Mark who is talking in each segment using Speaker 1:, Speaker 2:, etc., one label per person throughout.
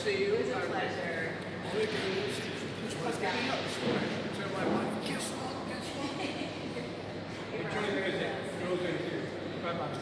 Speaker 1: see you.
Speaker 2: It was a pleasure.
Speaker 1: All we can do is just want to get me up this morning. Tell my wife, guess what? Enjoy the visit. Thank you. Bye-bye.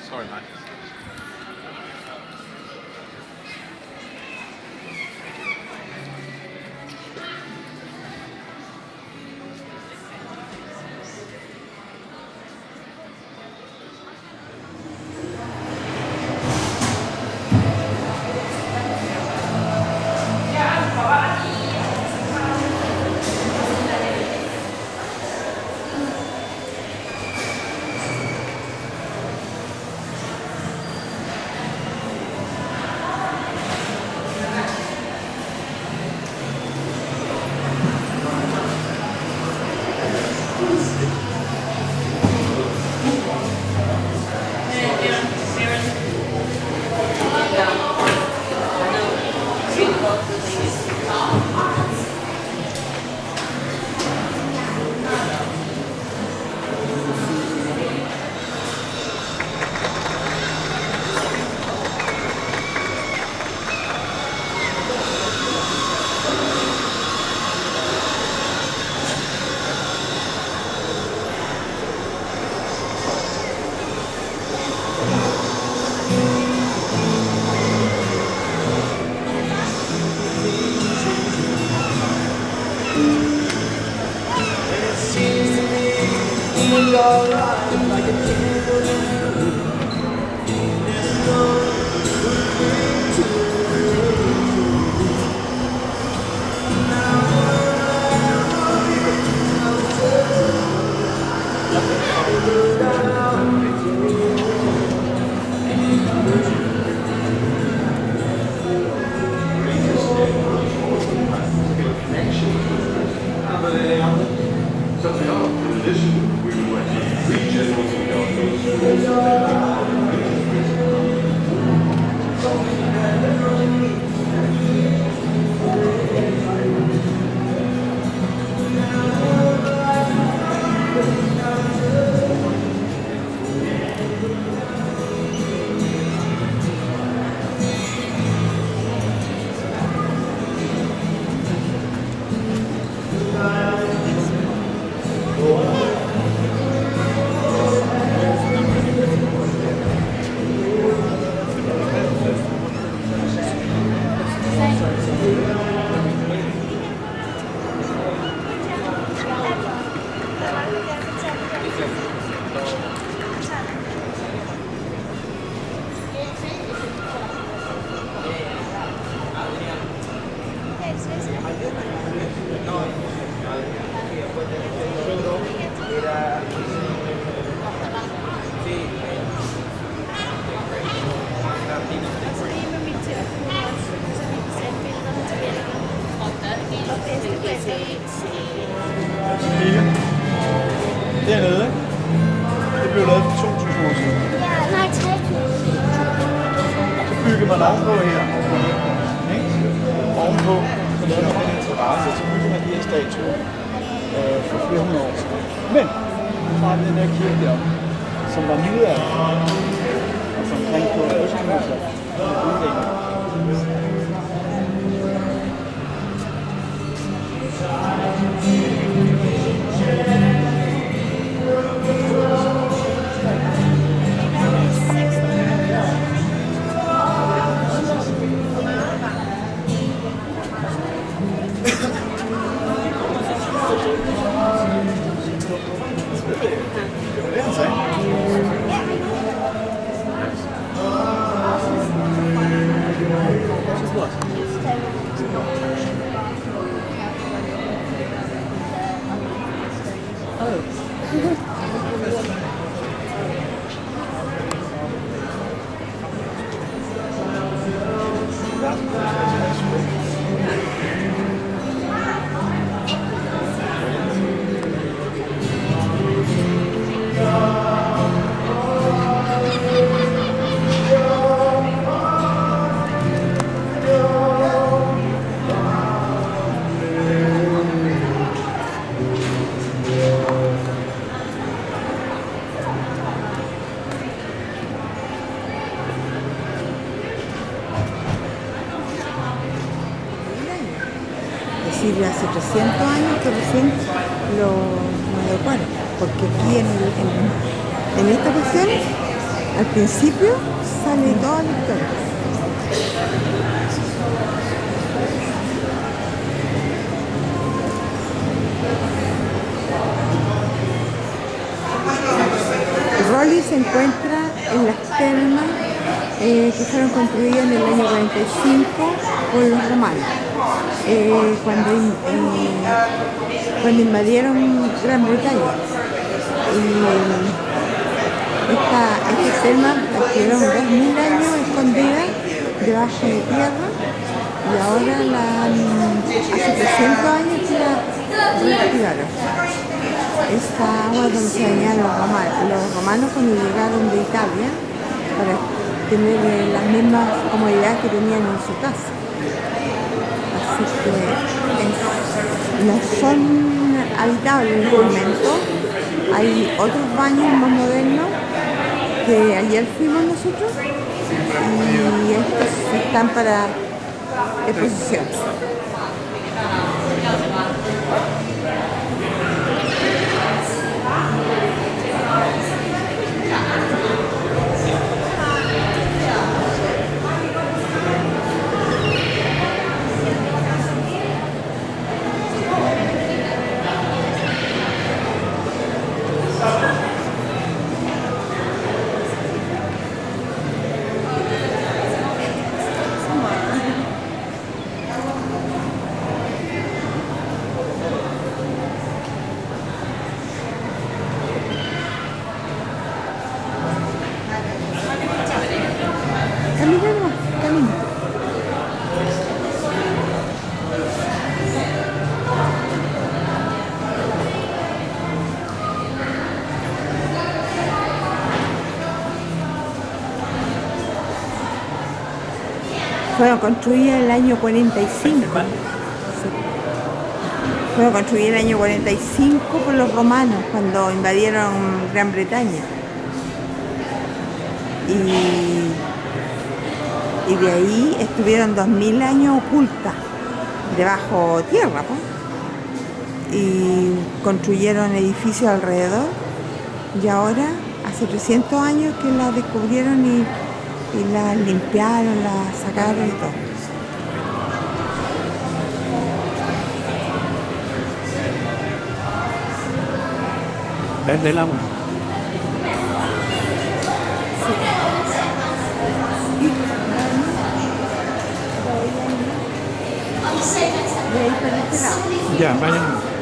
Speaker 3: Sorry, mate.
Speaker 2: Dernede, ikke? Det blev lavet for 2.000 år siden.
Speaker 3: Ja, nej, 3.000.
Speaker 2: Så bygger man ovenpå her. Ikke? Ovenpå, så laver man den her terrasse, så bygger man de her statuer for flere hundrede år siden. Men så har vi den der kirke deroppe, som var middelalder, og som omkring på 1800-tallet.
Speaker 4: decir, hace 300 años que recién lo adecuaron, porque aquí en esta cuestión, al principio sale toda la historia. Rolly se encuentra en las termas que fueron construidas en el año 45 por los romanos, cuando invadieron Gran Bretaña. Esta terma estuvieron 2000 años escondidas debajo de tierra y ahora hace 300 años que la reactivaron. Esta agua donde se bañaban los romanos cuando llegaron de Italia para tener las mismas comodidades que tenían en su casa. Así que no son habitables en este momento. Hay otros baños más modernos que ayer fuimos nosotros y estos están para exposición. Fueron construidas en el año 45. Sí. Fueron construidas en el año 45 por los romanos cuando invadieron Gran Bretaña. Y de ahí estuvieron 2000 años ocultas, debajo tierra, pues. Y construyeron edificios alrededor. Y ahora, hace 300 años que las descubrieron y las limpiaron, las sacaron y todo.
Speaker 2: Verde el agua. Ya, vayan.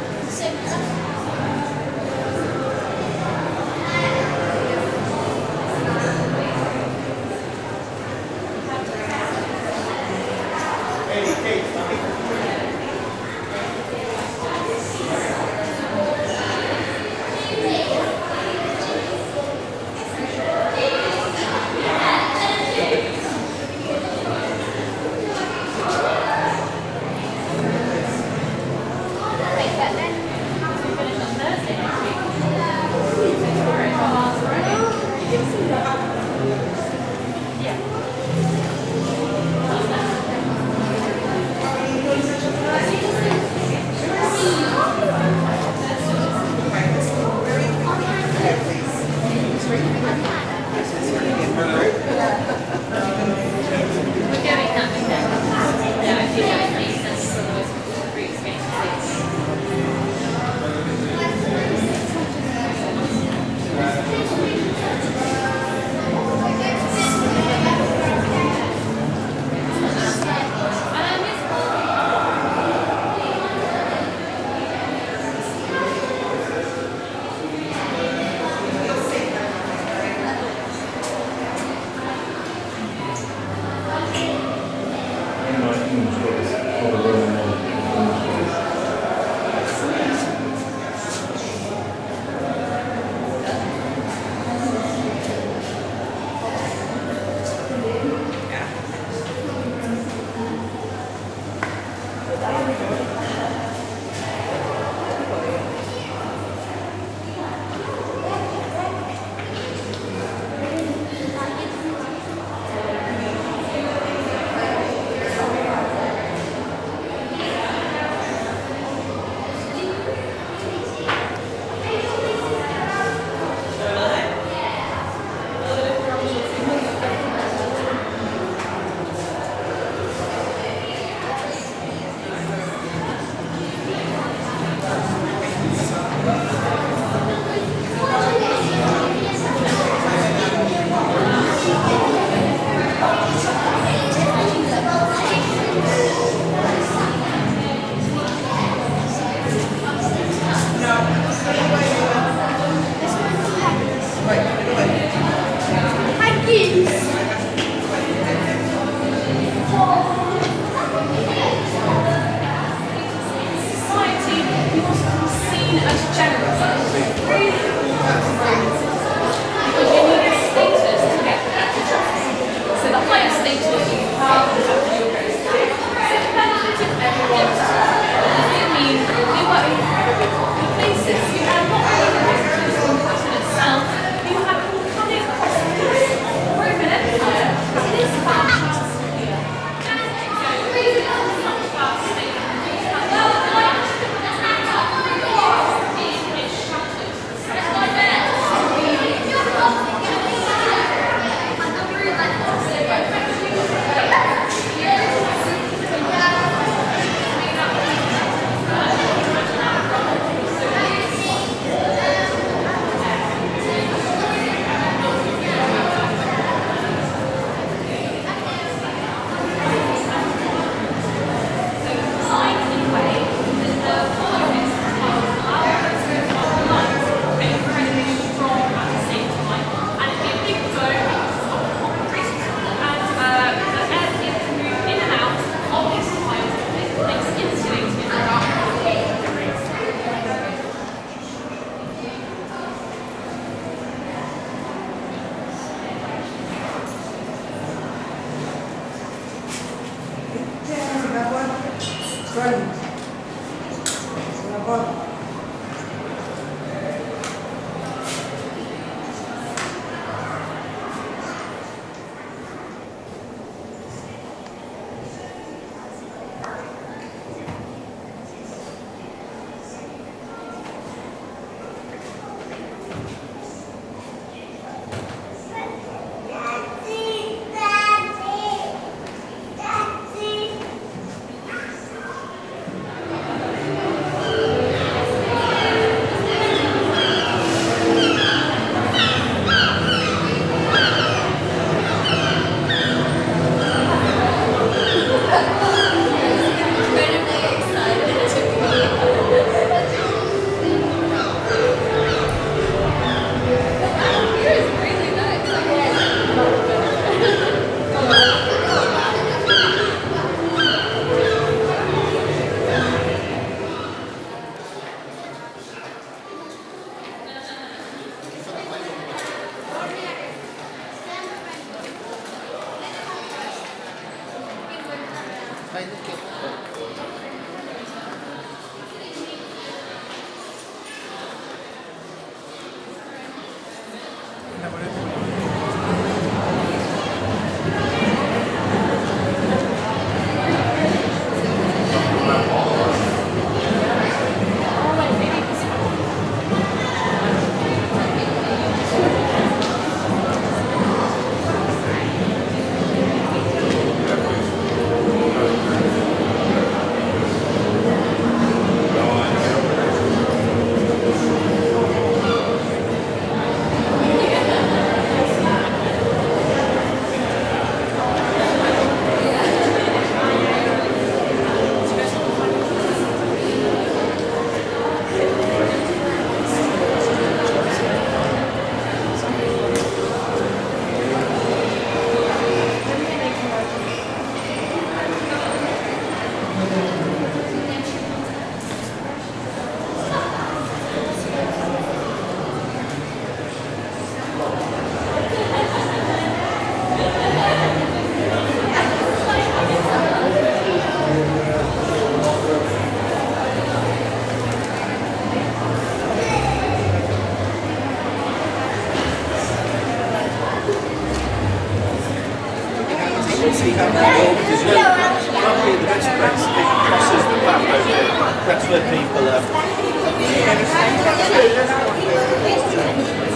Speaker 2: See how many kilometres you can't be the best place. It crosses the path over there. That's where people are. I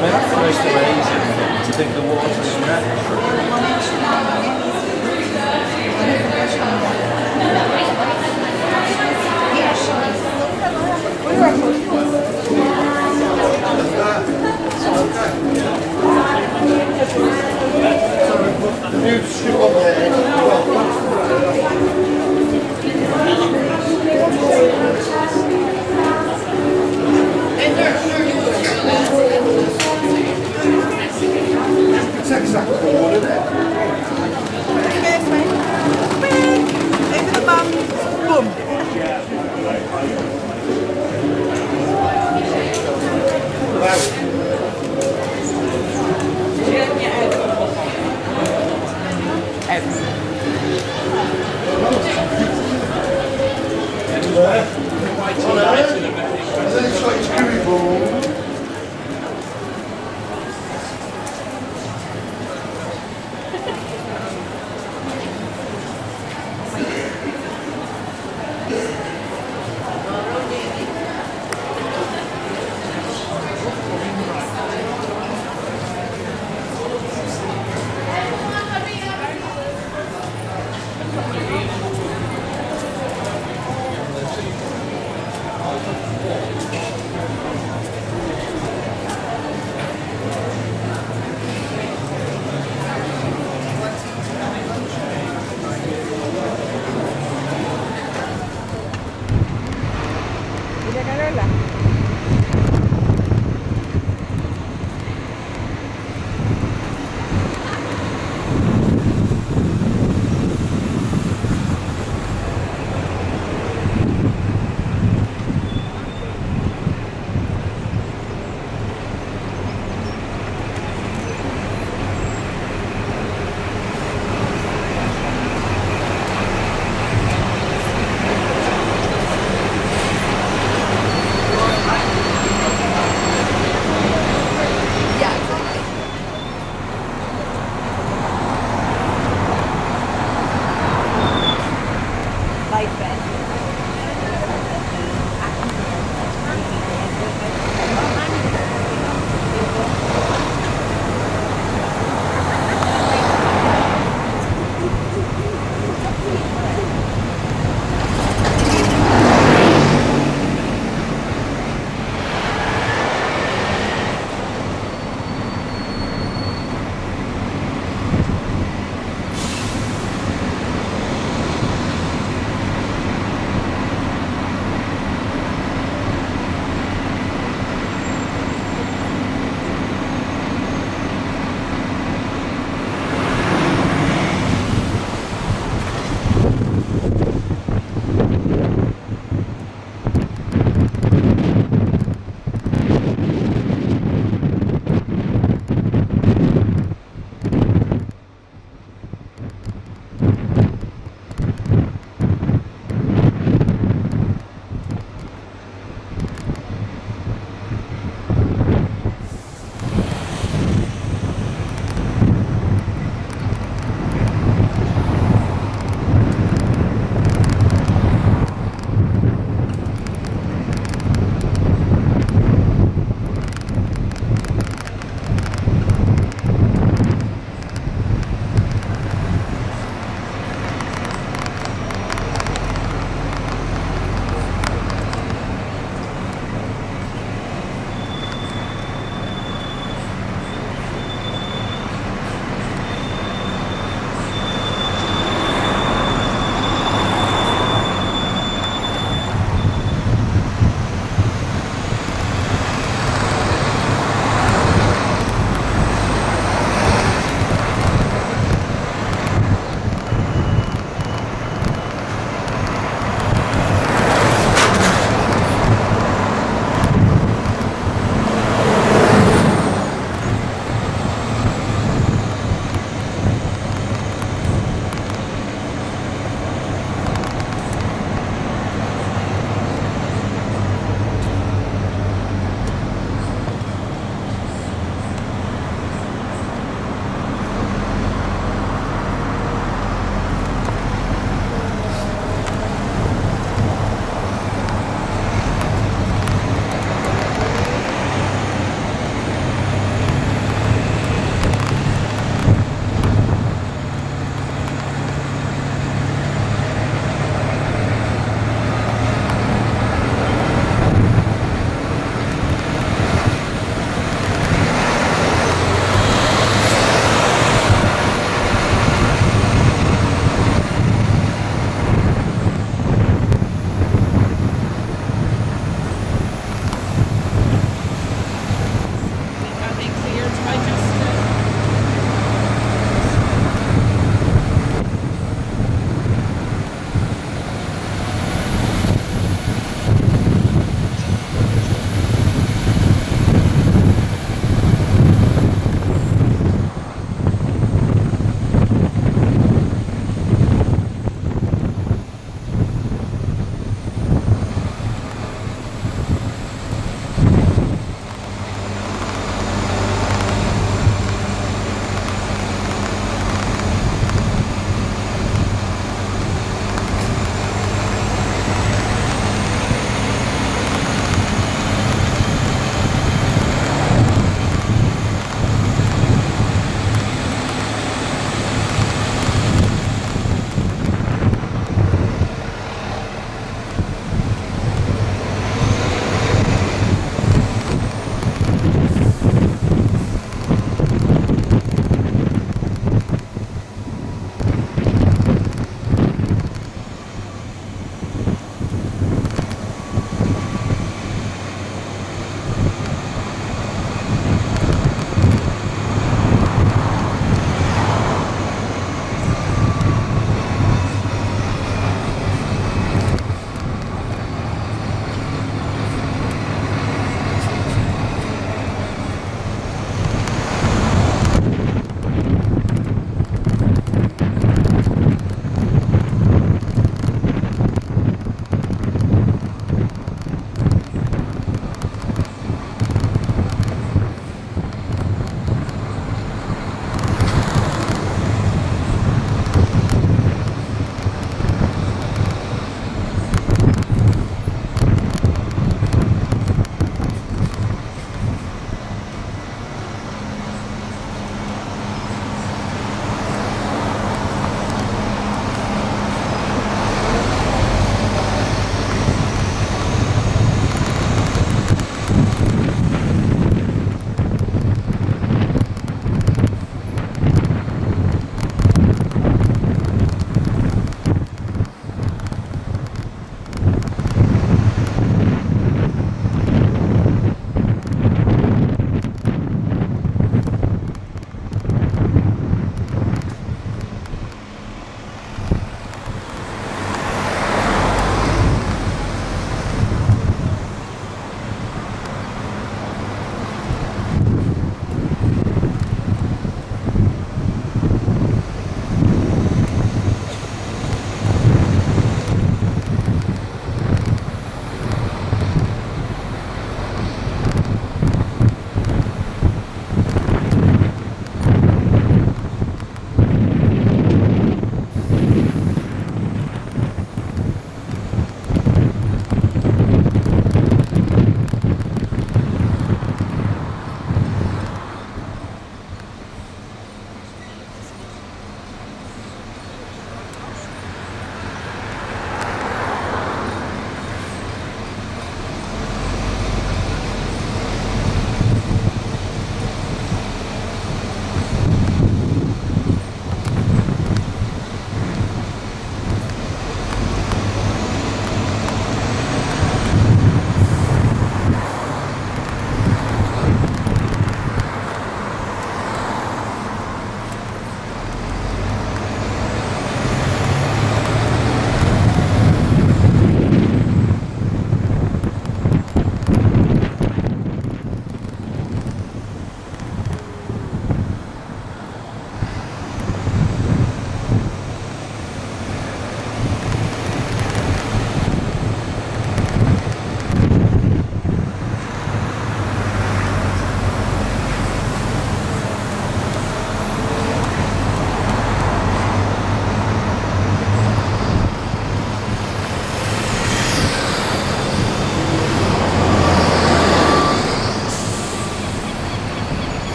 Speaker 2: mean, that's the most amazing thing, to think the water's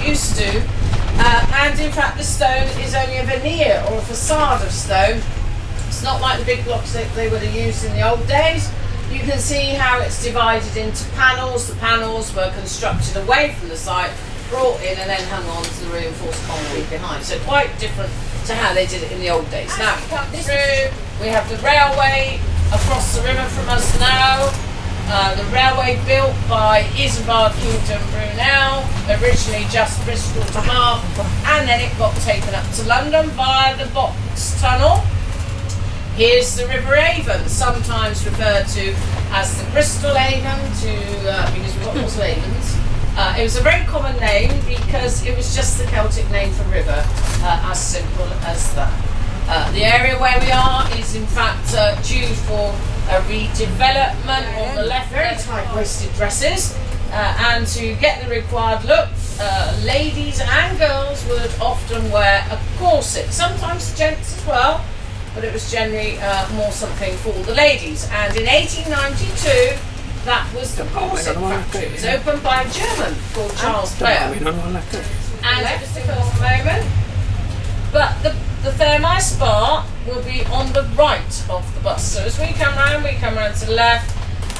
Speaker 5: used to. And in fact, the stone is only a veneer or a facade of stone. It's not like the big blocks that they would have used in the old days. You can see how it's divided into panels. The panels were constructed away from the site, brought in and then hung on to the reinforced concrete behind. So quite different to how they did it in the old days. Now we come through, we have the railway across the river from us now. The railway built by Isambard Kingdom Brunel, originally just Bristol to Bath, and then it got taken up to London via the Box Tunnel. Here's the River Avon, sometimes referred to as the Bristol Avon, because we've got lots of Avons. It was a very common name because it was just the Celtic name for river, as simple as that. The area where we are is in fact due for a redevelopment. On the left, very tight-waisted dresses, and to get the required look, ladies and girls would often wear a corset, sometimes gents as well, but it was generally more something for the ladies. And in 1892, that was the corset factory. It was opened by a German called Charles Player. And just a first moment. But the Fairmire Spa will be on the right of the bus. So as we come round to the left,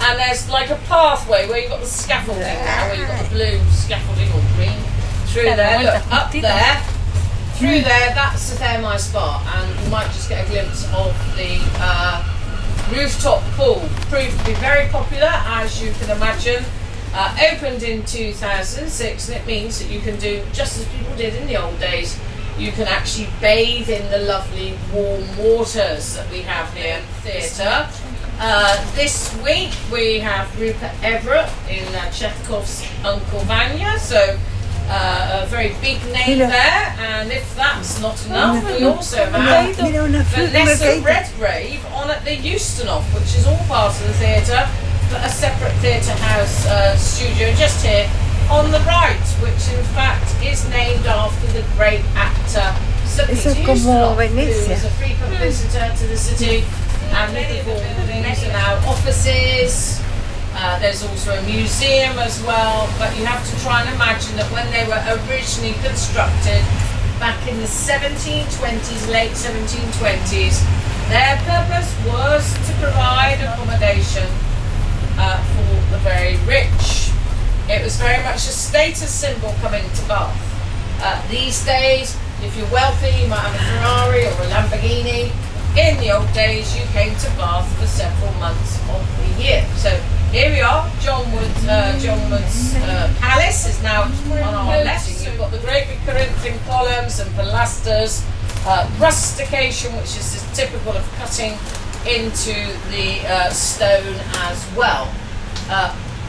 Speaker 5: and there's like a pathway where you've got the scaffolding now, where you've got the blue scaffolding or green through there. Look, up there, through there, that's the Fairmire Spa, and you might just get a glimpse of the rooftop pool. Proved to be very popular, as you can imagine. Opened in 2006, and it means that you can do just as people did in the old days. You can actually bathe in the lovely warm waters that we have here in the theatre. This week we have Rupert Everett in Chekhov's Uncle Vanya, so a very big name there. And if that's not enough, we also have Vanessa Redgrave on at the Euston Off, which is all part of the theatre, but a separate theatre house studio just here on the right, which in fact is named after the great actor Sir Peter Ustinov, who was a frequent visitor to the city, and the buildings are now offices. There's also a museum as well, but you have to try and imagine that when they were originally constructed back in the 1720s, late 1720s, their purpose was to provide accommodation for the very rich. It was very much a status symbol coming to Bath. These days, if you're wealthy, you might have a Ferrari or a Lamborghini. In the old days, you came to Bath for several months of the year. So here we are, John Wood's palace is now on our left. You've got the great big Corinthian columns and pilasters, rustication, which is typical of cutting into the stone as well.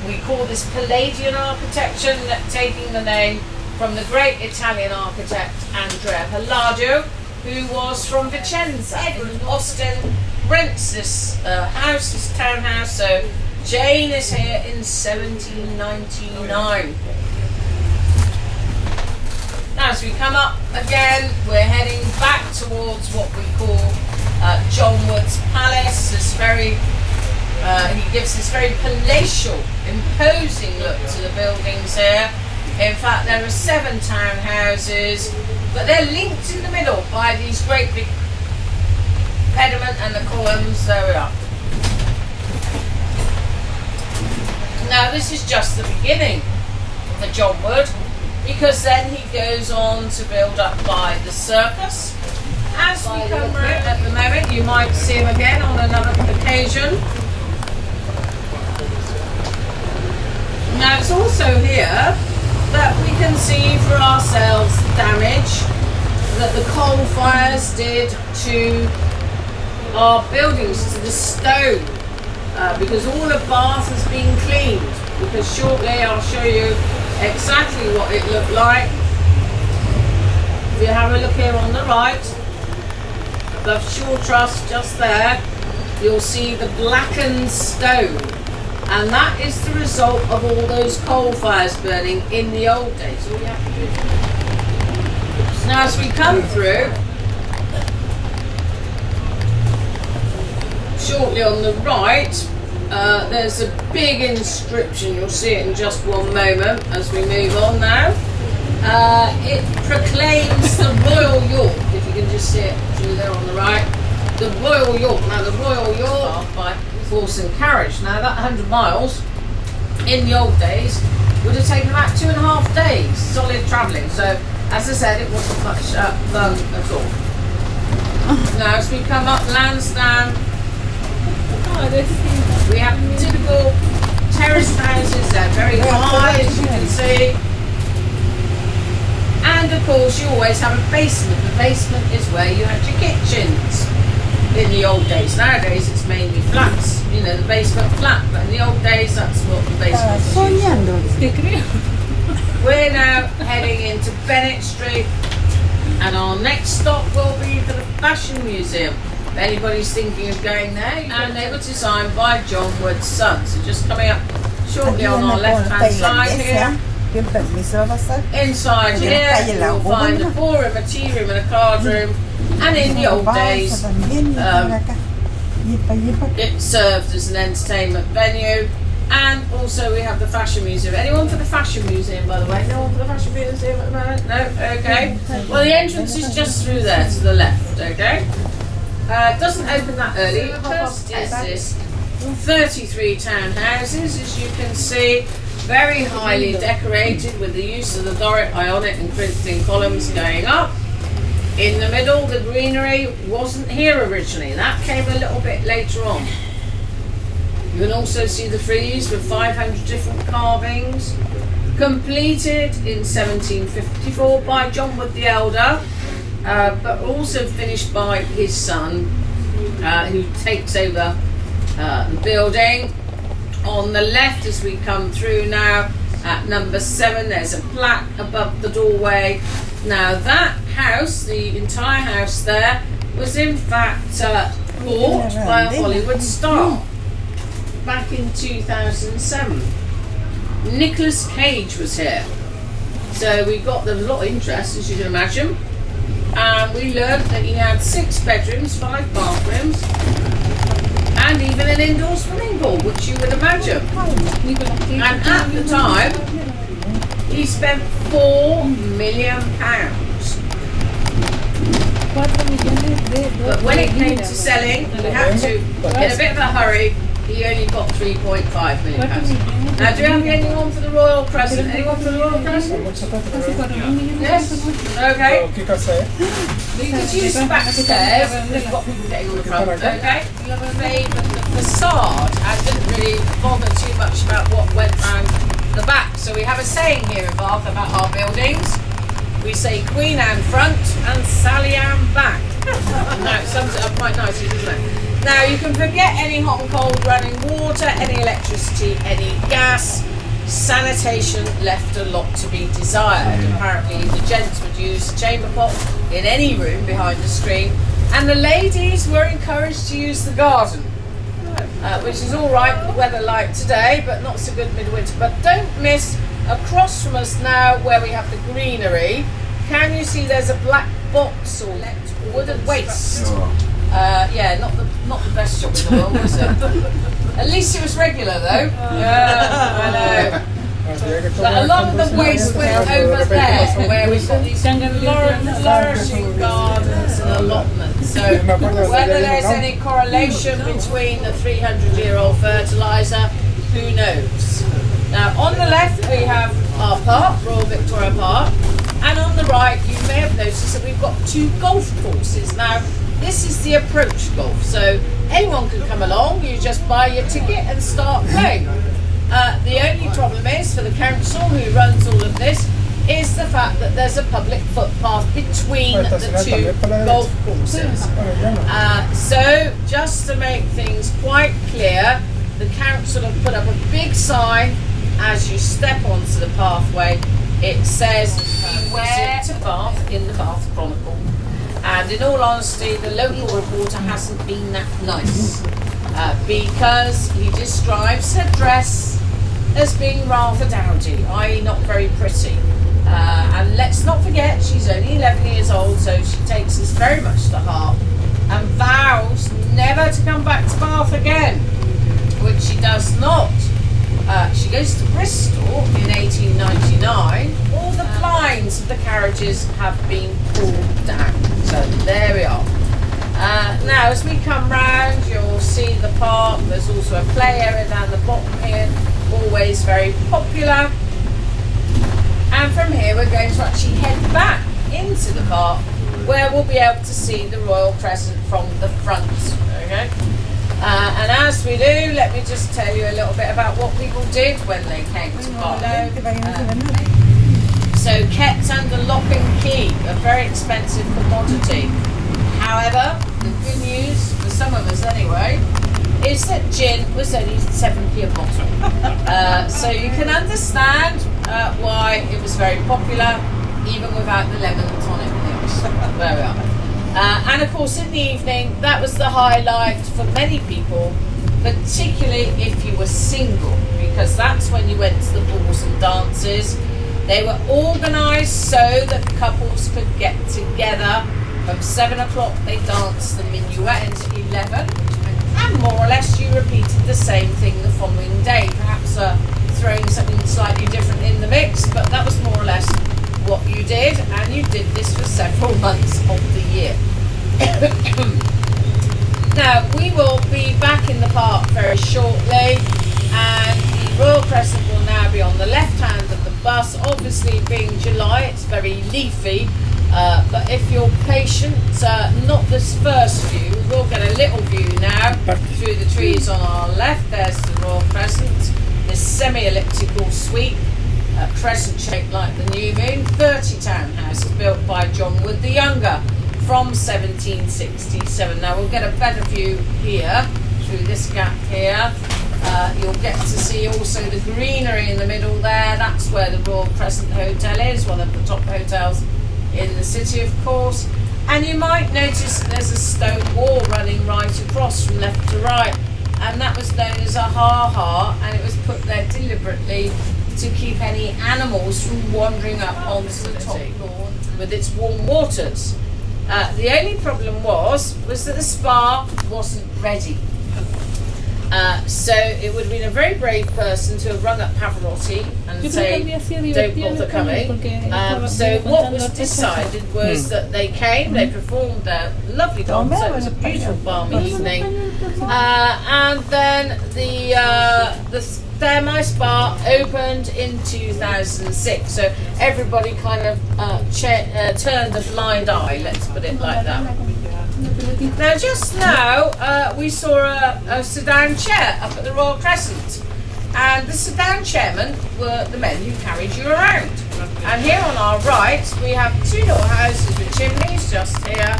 Speaker 5: We call this Palladian architecture, taking the name from the great Italian architect Andrea Palladio, who was from Vicenza in Austin, rents this house, this townhouse. So Jane is here in 1799. Now as we come up again, we're heading back towards what we call John Wood's Palace. This very he gives this very palatial, imposing look to the buildings here. In fact, there are 7 townhouses, but they're linked in the middle by these great big pediment and the columns. There we are. Now, this is just the beginning for John Wood, because then he goes on to build up by the circus. As we come round at the moment, you might see him again on another occasion. Now, it's also here that we can see for ourselves the damage that the coal fires did to our buildings, to the stone, because all of Bath has been cleaned. Because shortly I'll show you exactly what it looked like. If you have a look here on the right, above Shore Trust, just there, you'll see the blackened stone. And that is the result of all those coal fires burning in the old days. All you have to do is... Now as we come through, shortly on the right, there's a big inscription. You'll see it in just one moment as we move on now. It proclaims the Royal York, if you can just see it through there on the right. The Royal York. Now the Royal York by horse and carriage. Now that 100 miles in the old days would have taken about 2.5 days solid travelling. So as I said, it wasn't much fun at all. Now as we come up Lansdowne, we have typical terraced houses. They're very high, as you can see. And of course you always have a basement. The basement is where you had your kitchens in the old days. Nowadays it's mainly flats, you know, the basement flat, but in the old days that's what the basement was used for. We're now heading into Bennett Street, and our next stop will be for the Fashion Museum. If anybody's thinking of going there, and they were designed by John Wood's son. So just coming up shortly on our left hand side here. Inside here you'll find a ballroom, a tea room and a card room, and in the old days it served as an entertainment venue. And also we have the Fashion Museum. Anyone for the Fashion Museum, by the way? No one for the Fashion Museum at the moment? No? Okay. Well, the entrance is just through there to the left, okay? It doesn't open that early. Just is this 33 townhouses, as you can see. Very highly decorated with the use of the Doric, Ionic and Corinthian columns going up. In the middle, the greenery wasn't here originally. That came a little bit later on. You can also see the frieze with 500 different carvings. Completed in 1754 by John Wood the Elder, but also finished by his son, who takes over the building. On the left, as we come through now, at number 7, there's a plaque above the doorway. Now that house, the entire house there, was in fact bought by a Hollywood star back in 2007. Nicolas Cage was here. So we got a lot of interest, as you can imagine. And we learned that he had 6 bedrooms, 5 bathrooms, and even an indoor swimming pool, which you would imagine. And at the time, he spent £4 million. But when it came to selling, we had to, in a bit of a hurry, he only got £3.5 million. Now, do you have anyone for the Royal Crescent? Anyone for the Royal Crescent? Yes? Okay. We could use the back stairs. We've got people getting on the front. Okay. The facade, I didn't really bother too much about what went round the back. So we have a saying here in Bath about our buildings. We say Queen Anne front and Sally Ann back. Now, it sums it up quite nicely, doesn't it? Now, you can forget any hot and cold running water, any electricity, any gas. Sanitation left a lot to be desired. Apparently, the gents would use the chamber pot in any room behind the screen, and the ladies were encouraged to use the garden, which is all right with weather like today, but not so good midwinter. But don't miss, across from us now, where we have the greenery, can you see there's a black box or wooden waste? Yeah, not the best job in the world, was it? At least it was regular though. Yeah, I know. But a lot of the waste went over there, where we've got these flourishing gardens and allotments. So whether there's any correlation between the 300-year-old fertiliser, who knows? Now on the left we have our park, Royal Victoria Park, and on the right you may have noticed that we've got 2 golf courses. Now this is the approach golf, so anyone can come along, you just buy your ticket and start playing. The only problem is, for the council who runs all of this, is the fact that there's a public footpath between the 2 golf courses. So, just to make things quite clear, the council have put up a big sign as you step onto the pathway. It says, "Beware to Bath" in the Bath Chronicle. And in all honesty, the local reporter hasn't been that nice, because he describes her dress as being rather dowdy, i.e. not very pretty. And let's not forget, she's only 11 years old, so she takes this very much to heart and vows never to come back to Bath again, which she does not. She goes to Bristol in 1899. All the blinds bridges have been pulled down. So there we are. Now as we come round, you'll see the park. There's also a play area down the bottom here, always very popular. And from here we're going to actually head back into the park, where we'll be able to see the Royal Crescent from the front. Okay. And as we do, let me just tell you a little bit about what people did when they came to Barlow. So kept under lock and key, a very expensive commodity. However, the good news, for some of us anyway, is that gin was only 7p a bottle. So you can understand why it was very popular, even without the lemon and tonic and the ice. There we are. And of course in the evening, that was the highlight for many people, particularly if you were single, because that's when you went to the balls and dances. They were organised so that couples could get together. From 7 o'clock they danced the minuet until 11, and more or less you repeated the same thing the following day, perhaps throwing something slightly different in the mix, but that was more or less what you did, and you did this for several months of the year. Now we will be back in the park very shortly, and the Royal Crescent will now be on the left hand of the bus. Obviously being July, it's very leafy, but if you're patient, not this first view, we'll get a little view now through the trees on our left. There's the Royal Crescent, this semi-elliptical sweep, crescent shaped like the new moon. 30 townhouses built by John Wood the Younger from 1767. Now we'll get a better view here through this gap here. You'll get to see also the greenery in the middle there. That's where the Royal Crescent Hotel is, one of the top hotels in the city, of course. And you might notice that there's a stone wall running right across from left to right, and that was known as a ha-ha, and it was put there deliberately to keep any animals from wandering up onto the top lawn with its warm waters. The only problem was that the spa wasn't ready. So it would have been a very brave person to have rung up Pavarotti and say, don't bother coming. So what was decided was that they came, they performed a lovely concert, it was a beautiful balmy evening, and then the My Spa opened in 2006, so everybody kind of turned a blind eye, let's put it like that. Now just now we saw a sedan chair up at the Royal Crescent, and the sedan chairmen were the men who carried you around. And here on our right we have two little houses with chimneys just here,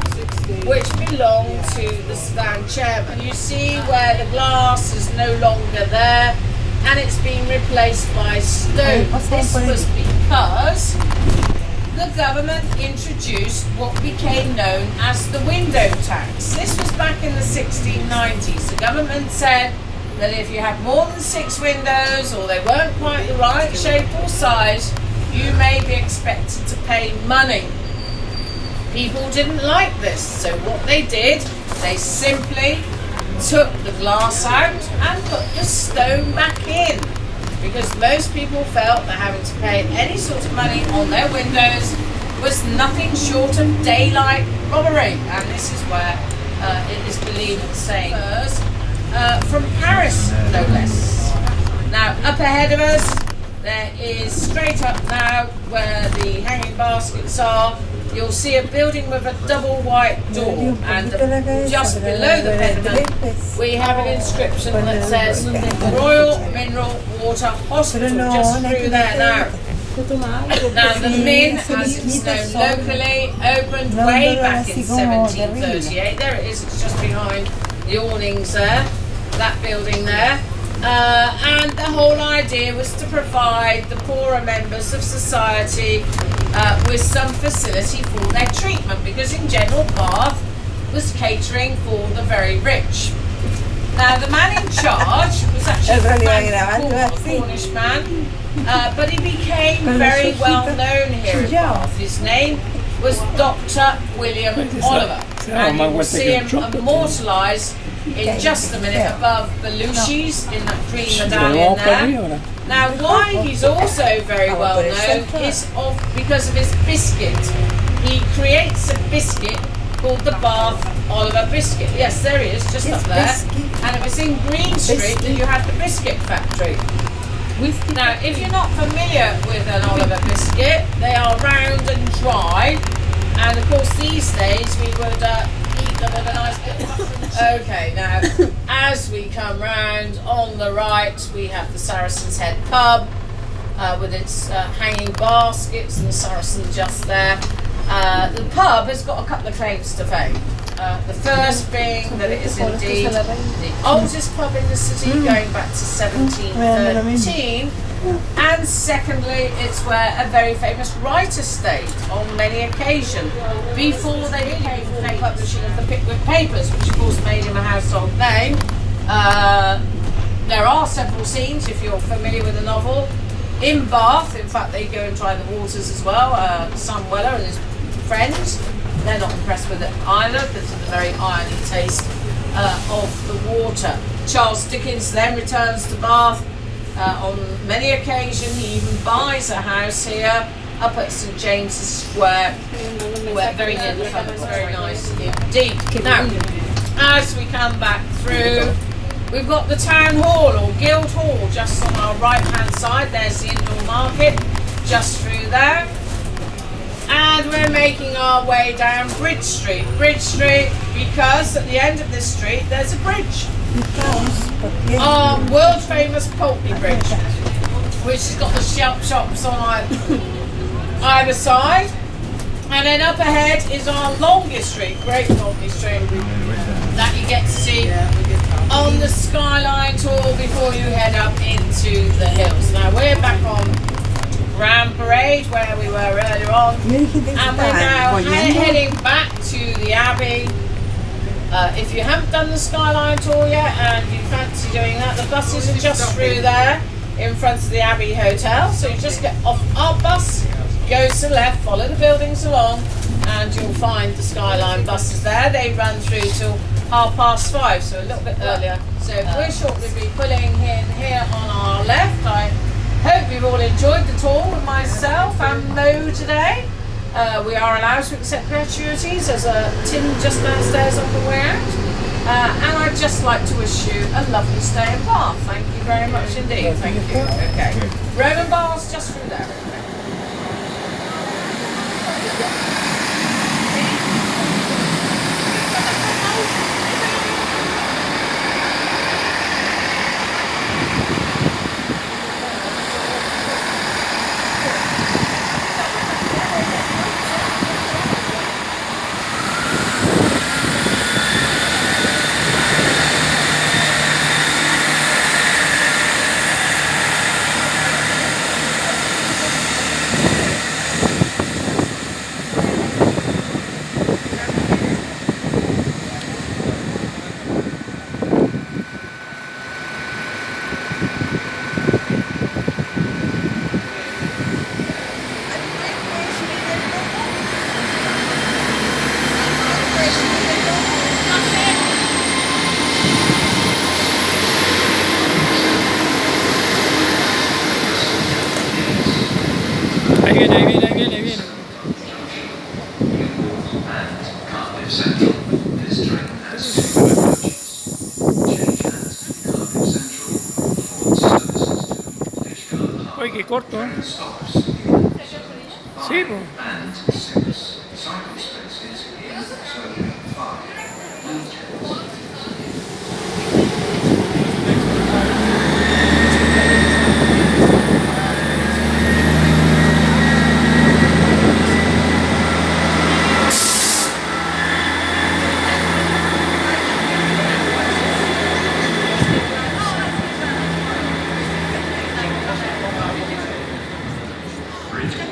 Speaker 5: which belong to the sedan chairman. You see where the glass is no longer there, and it's being replaced by stone. This was because the government introduced what became known as the window tax. This was back in the 1690s. The government said that if you had more than 6 windows, or they weren't quite the right shape or size, you may be expected to pay money. People didn't like this, so what they did, they simply took the glass out and put the stone back in, because most people felt that having to pay any sort of money on their windows was nothing short of daylight robbery, and this is where it is believed the same from Paris, no less. Now up ahead of us there is, straight up now where the hanging baskets are, you'll see a building with a double white door, and just below the pediment we have an inscription that says Royal Mineral Water Hospital, just through there now. Now the Min, as it's known locally, opened way back in 1738. There it is, it's just behind the awnings there, that building there. And the whole idea was to provide the poorer members of society with some facility for their treatment, because in general Bath was catering for the very rich. Now the man in charge was actually a Cornish man, but he became very well known here in Bath. His name was Dr. William Oliver, and you will see him immortalised in just a minute above Belushi's in that green medallion there. Now, why he's also very well known is because of his biscuit. He creates a biscuit called the Bath Oliver biscuit. Yes, there he is, just up there. And it was in Green Street that you had the biscuit factory. Now, if you're not familiar with an Oliver biscuit, they are round and dry. And of course, these days we would eat them with a nice bit of butter. Okay, now, as we come round on the right, we have the Saracen's Head pub with its hanging baskets and the Saracen just there. The pub has got a couple of claims to fame. The first being that it is indeed the oldest pub in the city, going back to 1713. And secondly, it's where a very famous writer stayed on many occasions before they became the publishing of the Pickwick Papers, which of course made him a household name. There are several scenes, if you're familiar with the novel, in Bath. In fact, they go and try the waters as well. Sam Weller and his friends, they're not impressed with it either because of the very irony taste of the water. Charles Dickens then returns to Bath on many occasions. He even buys a house here up at St James's Square, where very near the front. It's very nice indeed. Now, as we come back through, we've got the Town Hall or Guild Hall just on our right hand side. There's the indoor market just through there. And we're making our way down Bridge Street. Bridge Street because at the end of this street there's a bridge. Our world famous Pulteney Bridge, which has got the shops on either side. And then up ahead is our longest street, Great Pulteney Street, that you get to see on the Skyline tour before you head up into the hills. Now we're back on Grand Parade where we were earlier on, and we're now heading back to the Abbey. If you haven't done the Skyline tour yet and you fancy doing that, the buses are just through there in front of the Abbey Hotel. So you just get off our bus, go to the left, follow the buildings along, and you'll find the Skyline buses there. They run through till 5:30, so a little bit earlier. So we'll shortly be pulling in here on our left. I hope you've all enjoyed the tour with myself and Mo today. We are allowed to accept gratuities. There's a tin just downstairs on the way out. And I'd just like to wish you a lovely stay in Bath. Thank you very much indeed. Thank you. Okay. Roman bars just through there.
Speaker 2: Oye, qué corto, ¿eh? Sí, pues.
Speaker 6: Bridge